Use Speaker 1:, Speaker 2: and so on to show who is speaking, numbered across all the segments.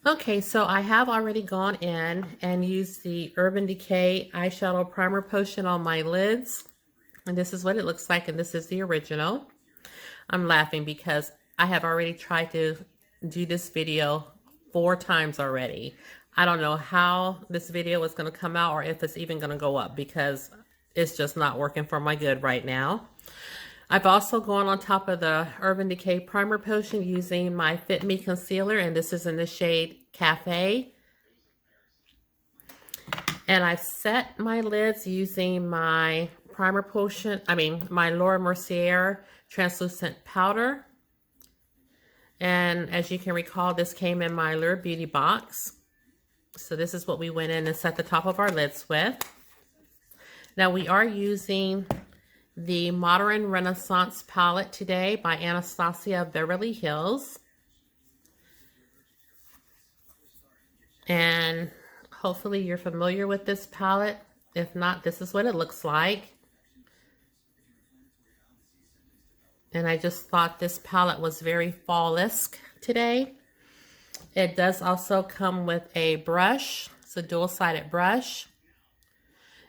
Speaker 1: Okay, so I have already gone in and used the Urban Decay eyeshadow primer potion on my lids. And this is what it looks like, and this is the original. I'm laughing because I have already tried to do this video 4 times already. I don't know how this video is going to come out or if it's even going to go up because it's just not working for my good right now. I've also gone on top of the Urban Decay Primer Potion using my Fit Me Concealer, and this is in the shade Cafe. And I've set my lids using my primer potion, my Laura Mercier translucent powder. And as you can recall, this came in my Allure Beauty box. So this is what we went in and set the top of our lids with. Now we are using the Modern Renaissance palette today by Anastasia Beverly Hills. And hopefully you're familiar with this palette. If not, this is what it looks like. And I just thought this palette was very fall-esque today. It does also come with a brush. It's a dual-sided brush.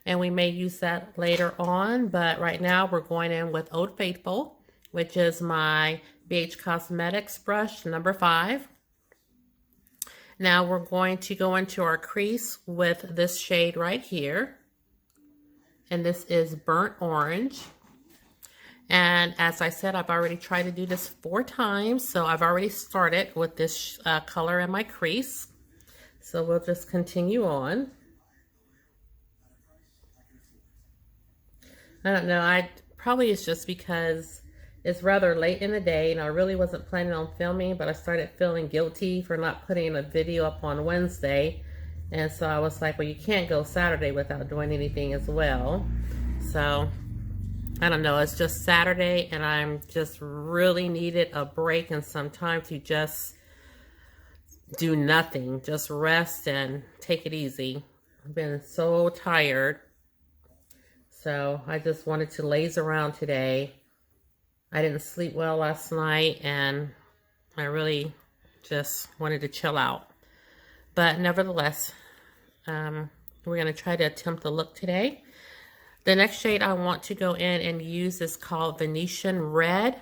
Speaker 1: And we may use that later on, but right now we're going in with Old Faithful, which is my BH Cosmetics brush, number 5. Now we're going to go into our crease with this shade right here. And this is Burnt Orange. And as I said, I've already tried to do this 4 times, so I've already started with this color in my crease. So we'll just continue on. I don't know, probably it's just because it's rather late in the day and I really wasn't planning on filming, but I started feeling guilty for not putting a video up on Wednesday. And so I was like, well, you can't go Saturday without doing anything as well. So I don't know, it's just Saturday and I'm just really needed a break and some time to just do nothing, just rest and take it easy. I've been so tired. So I just wanted to laze around today. I didn't sleep well last night and I really just wanted to chill out. But nevertheless, we're going to try to attempt the look today. The next shade I want to go in and use is called Venetian Red.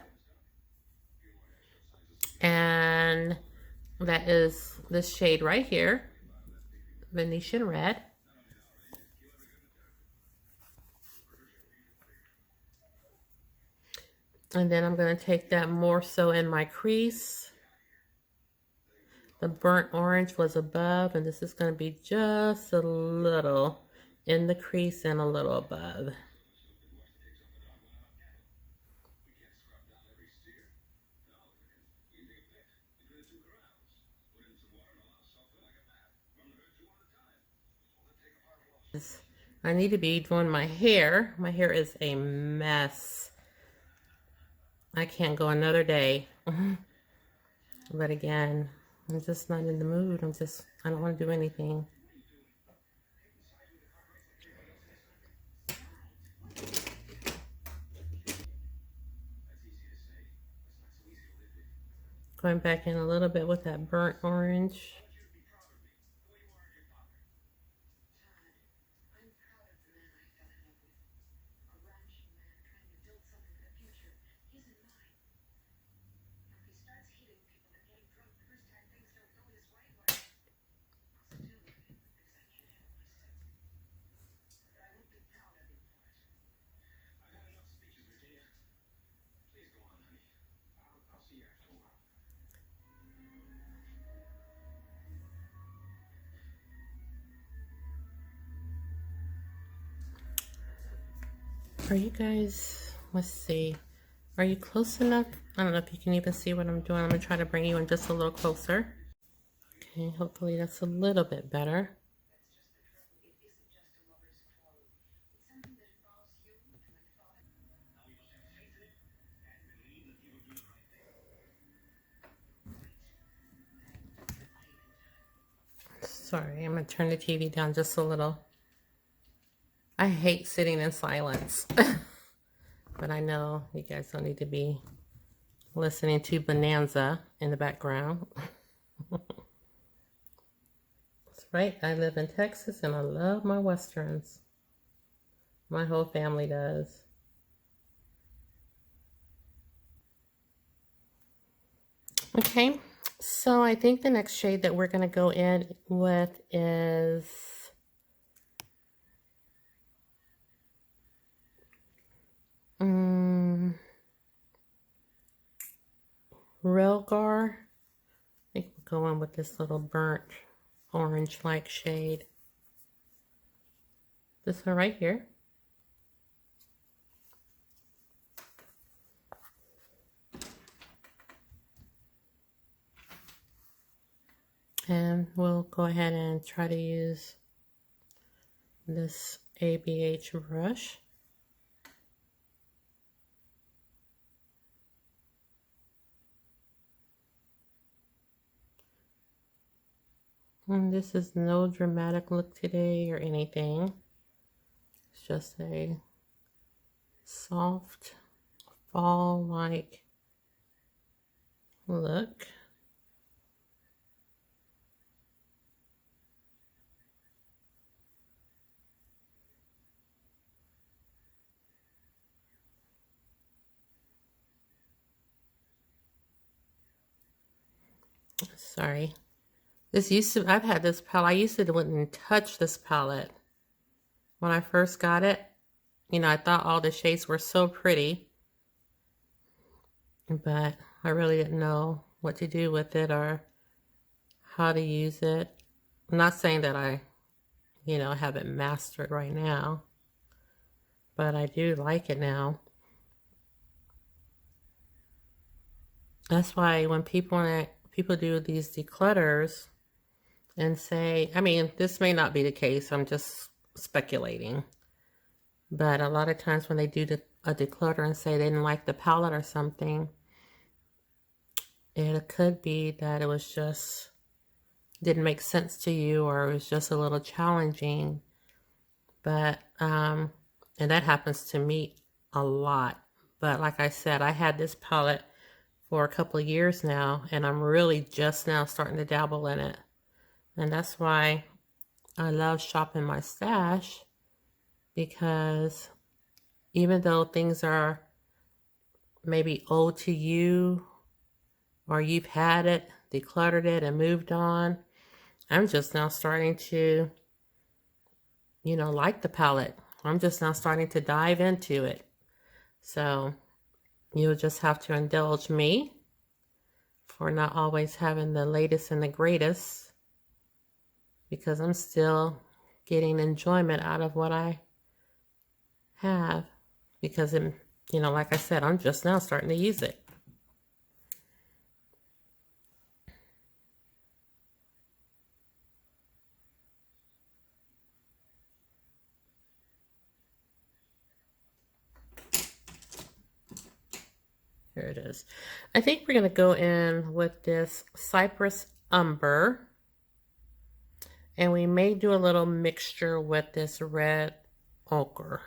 Speaker 1: And that is this shade right here, Venetian Red. And then I'm going to take that more so in my crease. The burnt orange was above, and this is going to be just a little in the crease and a little above. I need to be doing my hair. My hair is a mess. I can't go another day. But again, I'm just not in the mood. I don't want to do anything. Going back in a little bit with that burnt orange. Are you guys, let's see, are you close enough? I don't know if you can even see what I'm doing. I'm going to try to bring you in just a little closer. Okay, hopefully that's a little bit better. Sorry, I'm going to turn the TV down just a little. I hate sitting in silence. But I know you guys don't need to be listening to Bonanza in the background. right? I live in Texas and I love my Westerns. My whole family does. Okay, so I think the next shade that we're going to go in with is Relgar. I think we'll go in with this little burnt orange-like shade. This one right here. And we'll go ahead and try to use this ABH brush. And this is no dramatic look today or anything. It's just a soft fall-like look. Sorry. I've had this palette. I used to wouldn't touch this palette. When I first got it, you know, I thought all the shades were so pretty, but I really didn't know what to do with it or how to use it. I'm not saying that I, you know, have it mastered right now, but I do like it now. That's why when people do these declutters and say, I mean, this may not be the case, I'm just speculating, but a lot of times when they do a declutter and say they didn't like the palette or something, it could be that it was just didn't make sense to you, or it was just a little challenging. But and that happens to me a lot. But like I said, I had this palette for a couple of years now, and I'm really just now starting to dabble in it. And that's why I love shopping my stash, because even though things are maybe old to you, or you've had it, decluttered it, and moved on, I'm just now starting to, you know, like the palette. I'm just now starting to dive into it. So you'll just have to indulge me for not always having the latest and the greatest, because I'm still getting enjoyment out of what I have, because you know, like I said, I'm just now starting to use it. Here it is. I think we're going to go in with this Cypress Umber, and we may do a little mixture with this red ochre.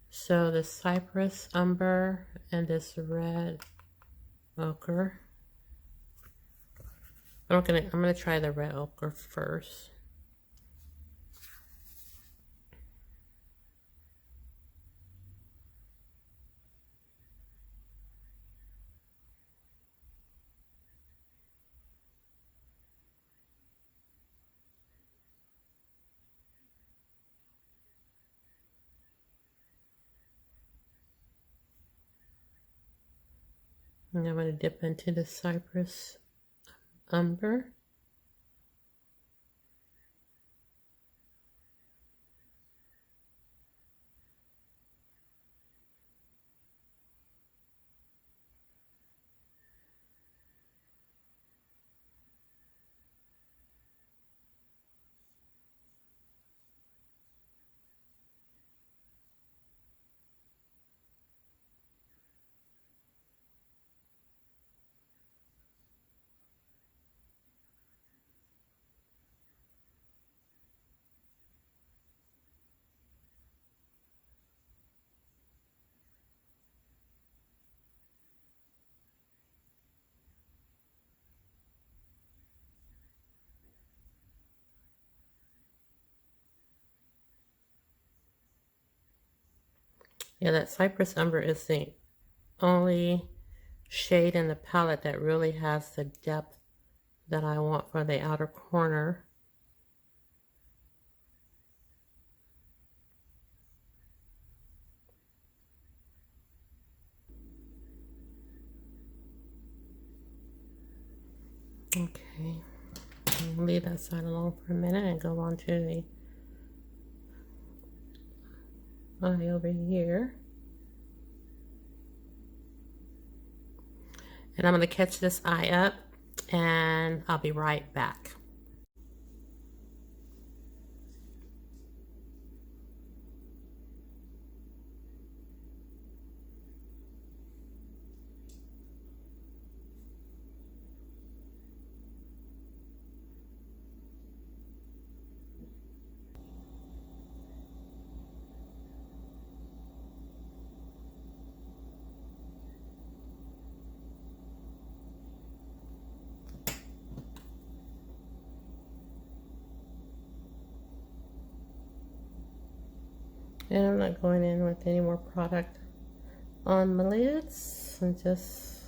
Speaker 1: So the Cypress Umber and this red ochre. I'm gonna try the red ochre first. And I'm going to dip into the Cypress Umber. Yeah, that Cypress Umber is the only shade in the palette that really has the depth that I want for the outer corner. Okay, I'll leave that side alone for a minute and go on to the eye over here. And I'm going to catch this eye up and I'll be right back. And I'm not going in with any more product on my lids. I'm just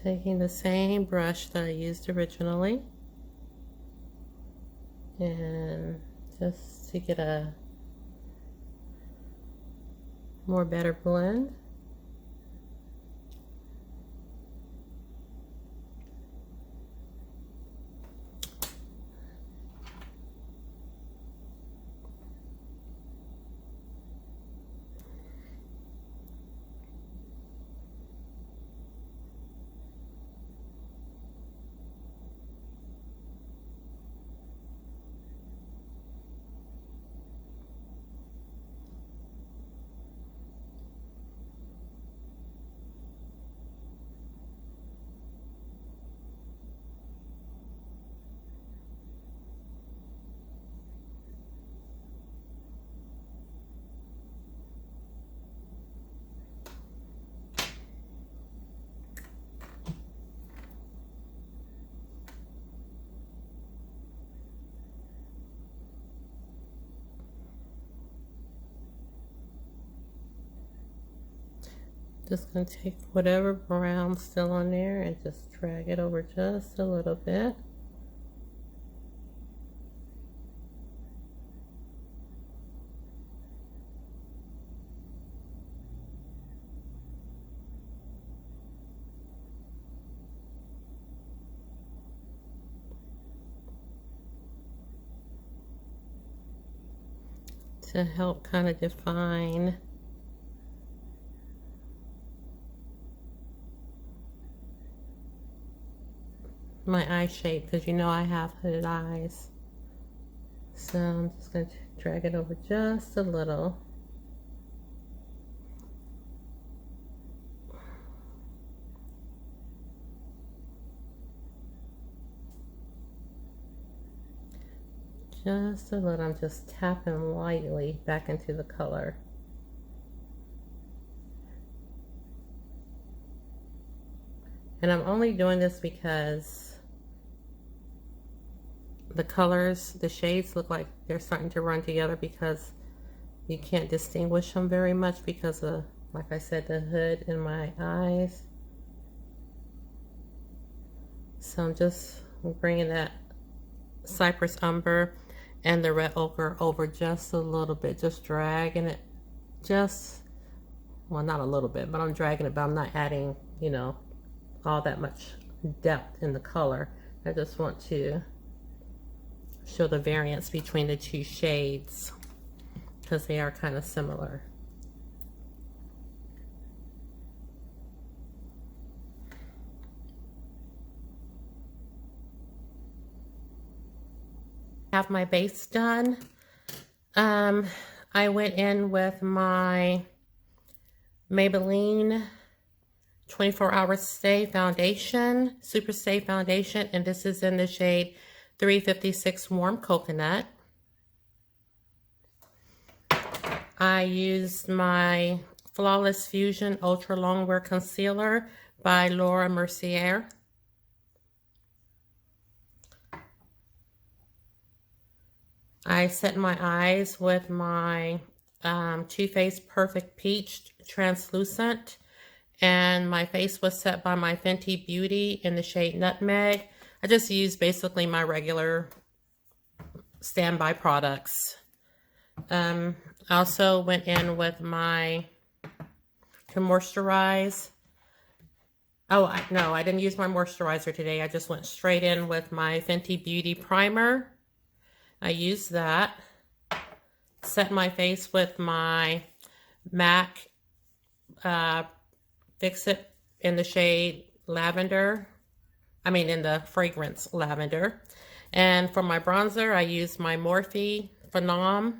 Speaker 1: taking the same brush that I used originally and just to get a more better blend. Just going to take whatever brown's still on there and just drag it over just a little bit. To help kind of define my eye shape, because you know I have hooded eyes. So I'm just going to drag it over just a little. Just a little. I'm just tapping lightly back into the color. And I'm only doing this because the colors, the shades look like they're starting to run together, because you can't distinguish them very much because of, like I said, the hood in my eyes. So I'm just bringing that Cypress Umber and the red ochre over just a little bit, just dragging it, just, well, not a little bit, but I'm dragging it, but I'm not adding, you know, all that much depth in the color. I just want to show the variance between the two shades because they are kind of similar. Have my base done. I went in with my Maybelline 24-Hour Stay Foundation, Super Stay Foundation, and this is in the shade 356 Warm Coconut. I used my Flawless Fusion Ultra Longwear Concealer by Laura Mercier. I set my eyes with my Too Faced Perfect Peach Translucent. And my face was set by my Fenty Beauty in the shade Nutmeg. I just used basically my regular standby products. I also went in with my, to moisturize. Oh, no, I didn't use my moisturizer today. I just went straight in with my Fenty Beauty Primer. I used that. Set my face with my MAC Fix It in the shade Lavender. I mean, in the fragrance Lavender. And for my bronzer, I used my Morphe Phenom,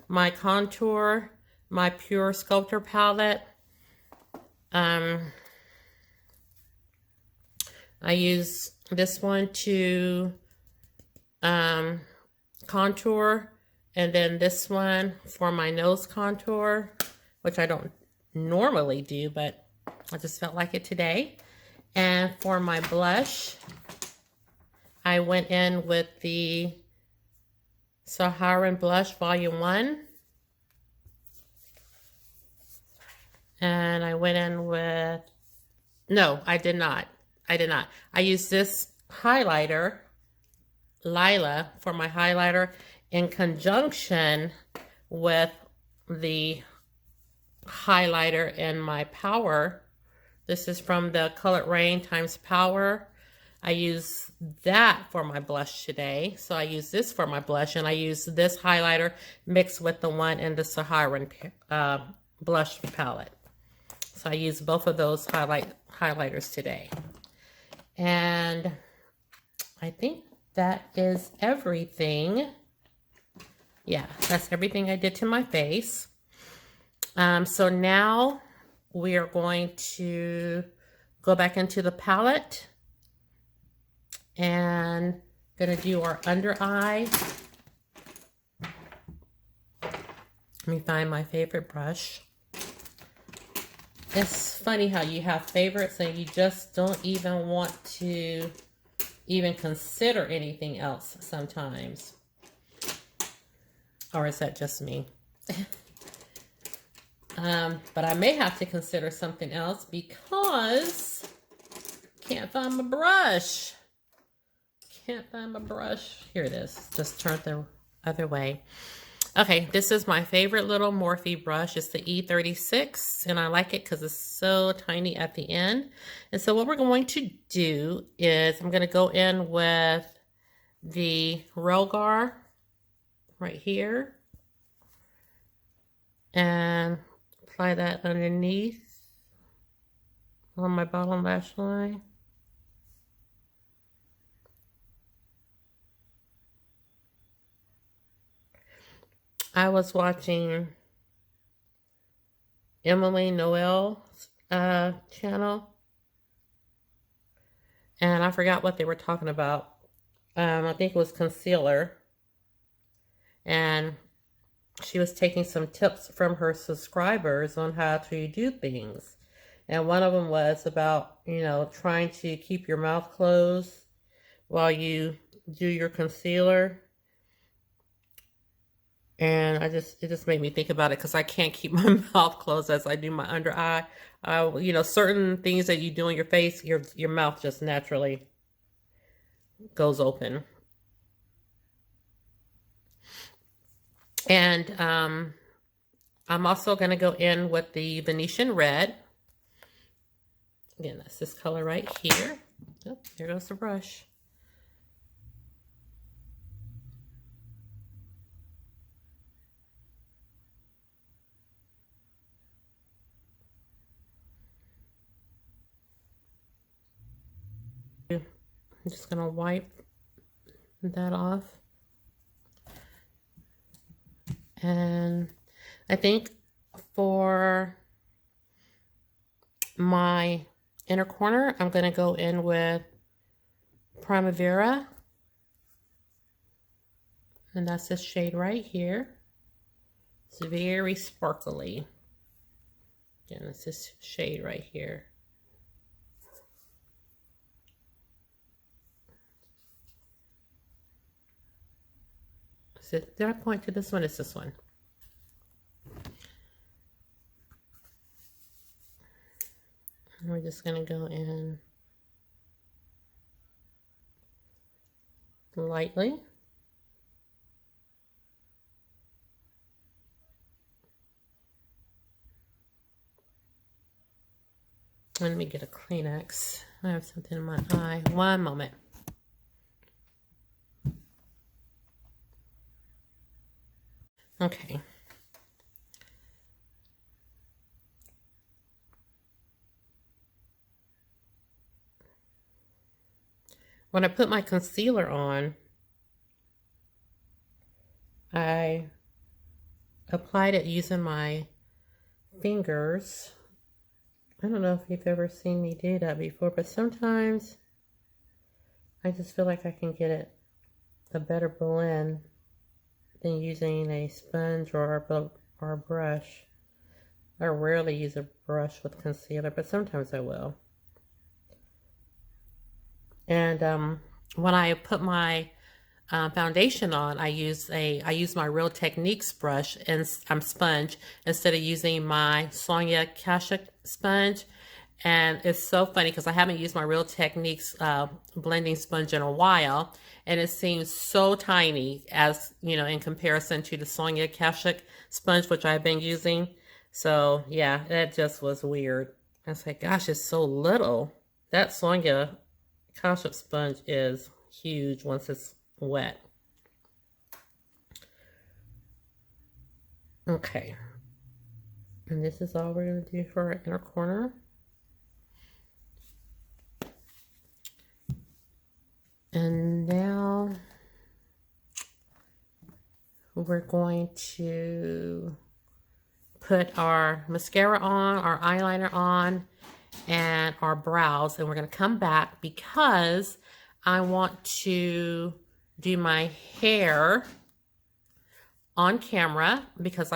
Speaker 1: my contour, my Pure Sculptor palette. I use this one to contour, and then this one for my nose contour, which I don't normally do, but I just felt like it today. And for my blush, I went in with the Saharan Blush Volume 1. And I went in with, no, I did not. I used this highlighter, Lila, for my highlighter in conjunction with the highlighter in my Power. This is from the Colored Rain times Power. I use that for my blush today. So I use this for my blush, and I use this highlighter mixed with the one in the Saharan blush palette. So I use both of those highlighters today. And I think that is everything. Yeah, that's everything I did to my face. So now we are going to go back into the palette and gonna do our under eye. Let me find my favorite brush. It's funny how you have favorites and you just don't even want to even consider anything else sometimes. Or is that just me? But I may have to consider something else because I can't find my brush. Can't find my brush. Here it is. Just turn it the other way. Okay, this is my favorite little Morphe brush. It's the E36, and I like it because it's so tiny at the end. And so what we're going to do is I'm going to go in with the Rogar right here and apply that underneath on my bottom lash line. I was watching Emily Noel's channel, and I forgot what they were talking about. I think it was concealer, and she was taking some tips from her subscribers on how to do things. And one of them was about, you know, trying to keep your mouth closed while you do your concealer. And it just made me think about it because I can't keep my mouth closed as I do my under eye. You know, certain things that you do on your face, your mouth just naturally goes open. And I'm also going to go in with the Venetian Red. Again, that's this color right here. Oh, there goes the brush. I'm just going to wipe that off. And I think for my inner corner, I'm going to go in with Primavera. And that's this shade right here. It's very sparkly. Again, it's this shade right here. Did I point to this one? It's this one. And we're just going to go in lightly. Let me get a Kleenex. I have something in my eye. One moment. Okay. When I put my concealer on, I applied it using my fingers. I don't know if you've ever seen me do that before, but sometimes I just feel like I can get it a better blend than using a sponge or a brush. I rarely use a brush with concealer, but sometimes I will. And when I put my foundation on, I use my Real Techniques brush and sponge instead of using my Sonia Kashuk sponge. And it's so funny because I haven't used my Real Techniques blending sponge in a while, and it seems so tiny as, you know, in comparison to the Sonia Kashuk sponge, which I've been using. So yeah, that just was weird. I was like, gosh, it's so little. That Sonia Kashuk sponge is huge once it's wet. Okay, and this is all we're going to do for our inner corner. And now we're going to put our mascara on, our eyeliner on, and our brows, and we're going to come back because I want to do my hair on camera because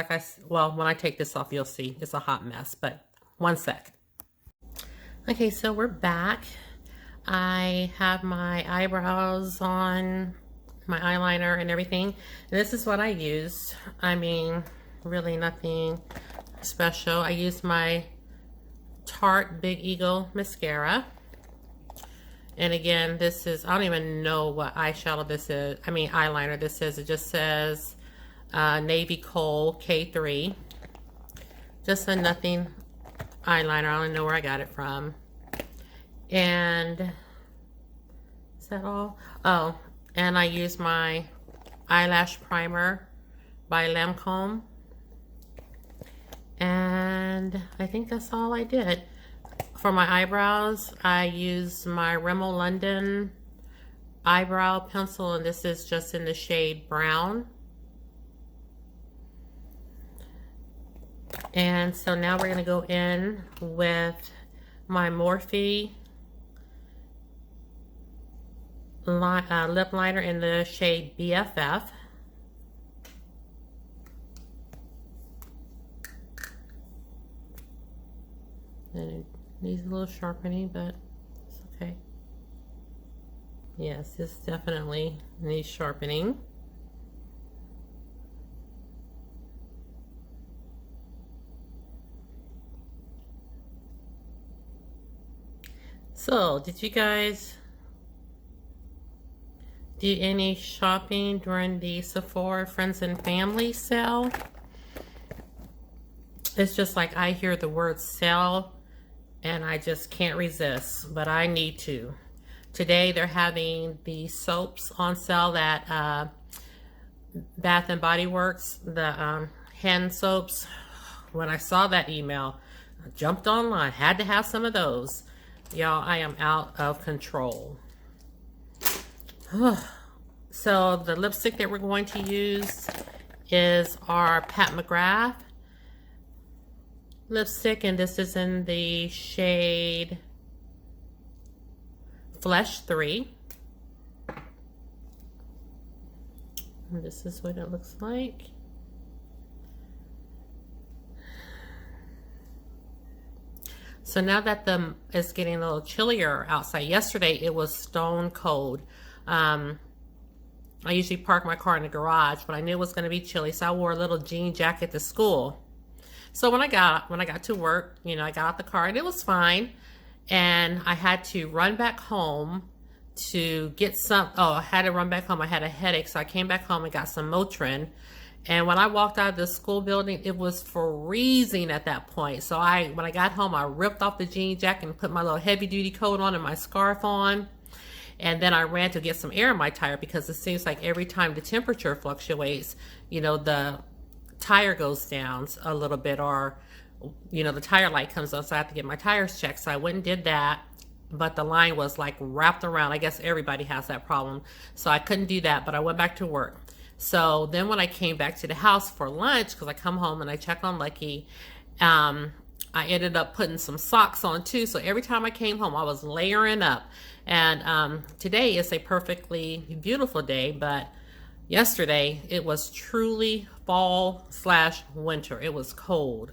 Speaker 1: well, when I take this off, you'll see it's a hot mess, but one sec. Okay, so we're back. I have my eyebrows on, my eyeliner and everything. And this is what I use. I mean, really nothing special. I use my Tarte Big Eagle mascara. And again, this is, I don't even know what eyeshadow this is. I mean, eyeliner this is. It just says Navy Coal K3. Just a nothing eyeliner. I don't know where I got it from. And is that all? Oh, and I use my eyelash primer by Lancome. And I think that's all I did. For my eyebrows, I use my Rimmel London eyebrow pencil, and this is just in the shade brown. And so now we're going to go in with my Morphe lip liner in the shade BFF. And it needs a little sharpening, but it's okay. Yes, this definitely needs sharpening. So, did you guys do any shopping during the Sephora Friends and Family sale? It's just like I hear the word sale and I just can't resist, but I need to. Today they're having the soaps on sale at Bath and Body Works, the hand soaps. When I saw that email, I jumped online, had to have some of those. Y'all, I am out of control. So the lipstick that we're going to use is our Pat McGrath lipstick, and this is in the shade Flesh 3. And this is what it looks like. So now that it's getting a little chillier outside. Yesterday it was stone cold. I usually park my car in the garage, but I knew it was going to be chilly, so I wore a little jean jacket to school. So when I got to work, you know, I got out the car and it was fine. and I had to run back home to get some. Oh, I had to run back home. I had a headache, so I came back home and got some Motrin. And when I walked out of the school building, it was freezing at that point. So when I got home, I ripped off the jean jacket and put my little heavy duty coat on and my scarf on. And then I ran to get some air in my tire, because it seems like every time the temperature fluctuates, you know, the tire goes down a little bit, or, you know, the tire light comes on, so I have to get my tires checked. So I went and did that, but the line was like wrapped around. I guess everybody has that problem. So I couldn't do that, but I went back to work. So then when I came back to the house for lunch, because I come home and I check on Lucky, I ended up putting some socks on too. So every time I came home, I was layering up. And today is a perfectly beautiful day, but yesterday it was truly fall/winter. It was cold.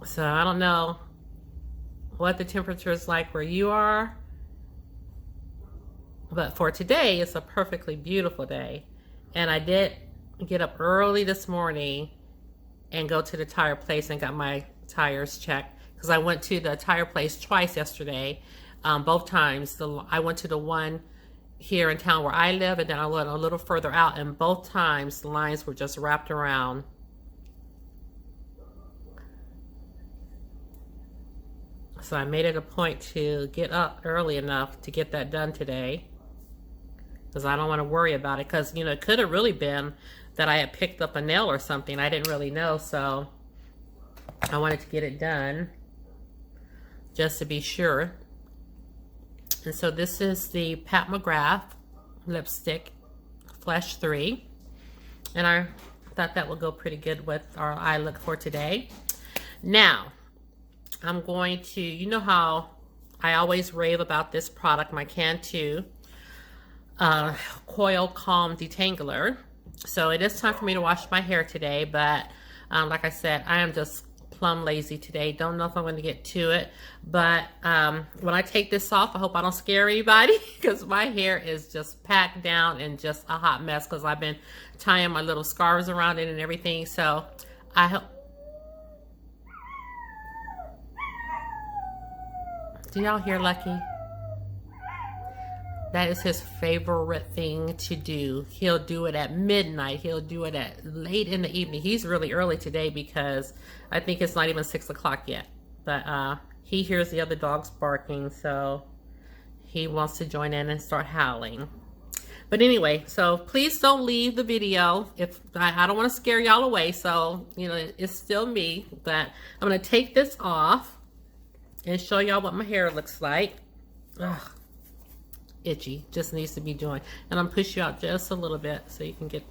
Speaker 1: So I don't know what the temperature is like where you are, but for today, it's a perfectly beautiful day. And I did get up early this morning and go to the tire place and got my tires checked, because I went to the tire place twice yesterday. Both times, I went to the one here in town where I live, and then I went a little further out, and both times the lines were just wrapped around. So I made it a point to get up early enough to get that done today, because I don't want to worry about it, because, you know, it could have really been that I had picked up a nail or something. I didn't really know, so I wanted to get it done just to be sure. And so this is the Pat McGrath lipstick, Flesh 3. And I thought that would go pretty good with our eye look for today. Now, I'm going to, you know how I always rave about this product, my Cantu Coil Calm Detangler. So it is time for me to wash my hair today, but like I said, I am just plumb lazy today. Don't know if I'm going to get to it, but when I take this off, I hope I don't scare anybody, because my hair is just packed down and just a hot mess, because I've been tying my little scarves around it and everything. So I hope. Do y'all hear Lucky? That is his favorite thing to do. He'll do it at midnight. He'll do it at late in the evening. He's really early today, because I think it's not even 6 o'clock yet. But he hears the other dogs barking, so he wants to join in and start howling. But anyway, so please don't leave the video. If I don't want to scare y'all away, so, you know, it's still me. But I'm going to take this off and show y'all what my hair looks like. Ugh. Itchy, just needs to be doing. And I'm pushing you out just a little bit so you can get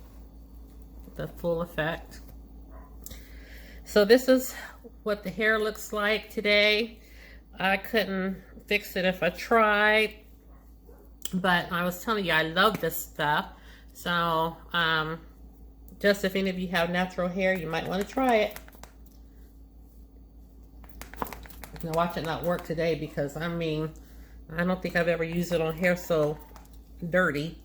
Speaker 1: the full effect. So this is what the hair looks like today. I couldn't fix it if I tried, but I was telling you, I love this stuff. So just if any of you have natural hair, you might want to try it. Now watch it not work today, because I mean, I don't think I've ever used it on hair so dirty.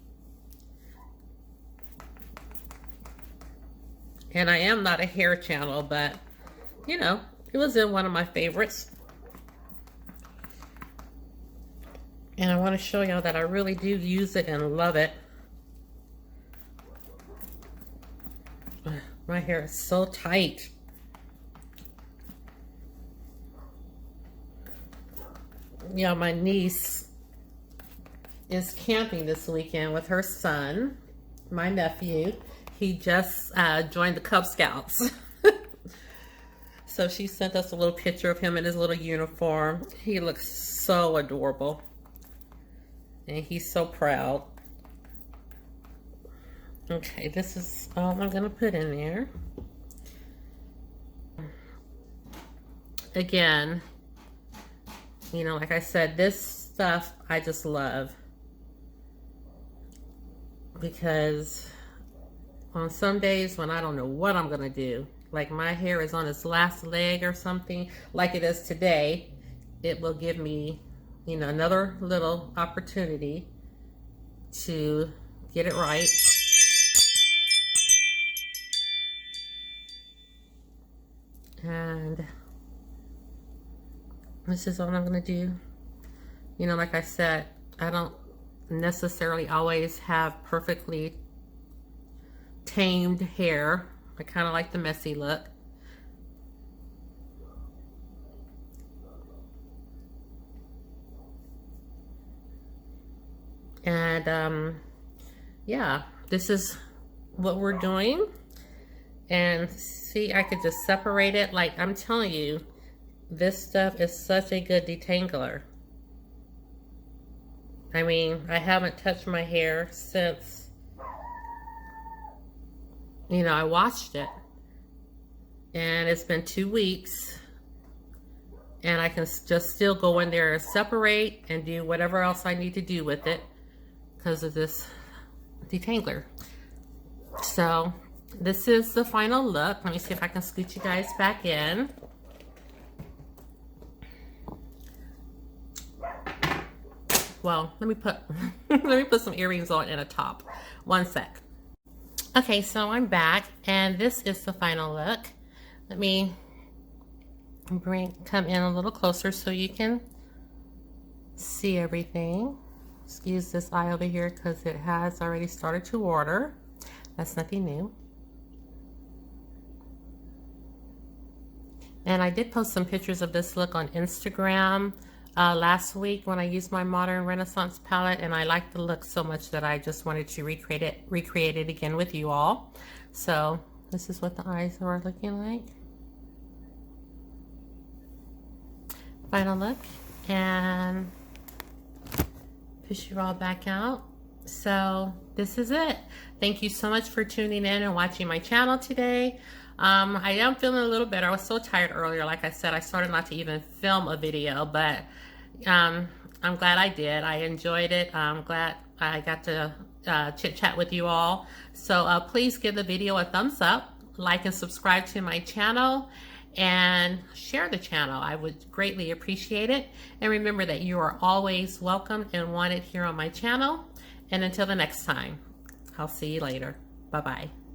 Speaker 1: And I am not a hair channel, but, you know, it was in one of my favorites. And I want to show y'all that I really do use it and love it. My hair is so tight. Yeah, my niece is camping this weekend with her son, my nephew. He just joined the Cub Scouts. So she sent us a little picture of him in his little uniform. He looks so adorable. And he's so proud. Okay, this is all I'm going to put in there. Again, you know, like I said, this stuff I just love, because on some days when I don't know what I'm gonna do, like my hair is on its last leg or something, like it is today, it will give me, you know, another little opportunity to get it right. And this is all I'm going to do. You know, like I said, I don't necessarily always have perfectly tamed hair. I kind of like the messy look. And yeah, this is what we're doing. And see, I could just separate it. Like, I'm telling you, this stuff is such a good detangler. I mean, I haven't touched my hair since, you know, I washed it. And it's been 2 weeks. And I can just still go in there and separate and do whatever else I need to do with it because of this detangler. So this is the final look. Let me see if I can scoot you guys back in. Well, let me put let me put some earrings on and a top. One sec. Okay, so I'm back, and this is the final look. Let me come in a little closer so you can see everything. Excuse this eye over here because it has already started to water. That's nothing new. And I did post some pictures of this look on Instagram last week when I used my Modern Renaissance palette, and I liked the look so much that I just wanted to recreate it again with you all. So this is what the eyes are looking like. Final look, and push you all back out. So this is it. Thank you so much for tuning in and watching my channel today. I am feeling a little better. I was so tired earlier. Like I said, I started not to even film a video, but I'm glad I did. I enjoyed it. I'm glad I got to chit chat with you all. So please give the video a thumbs up, like and subscribe to my channel, and share the channel. I would greatly appreciate it. And remember that you are always welcome and wanted here on my channel. And until the next time, I'll see you later. Bye-bye.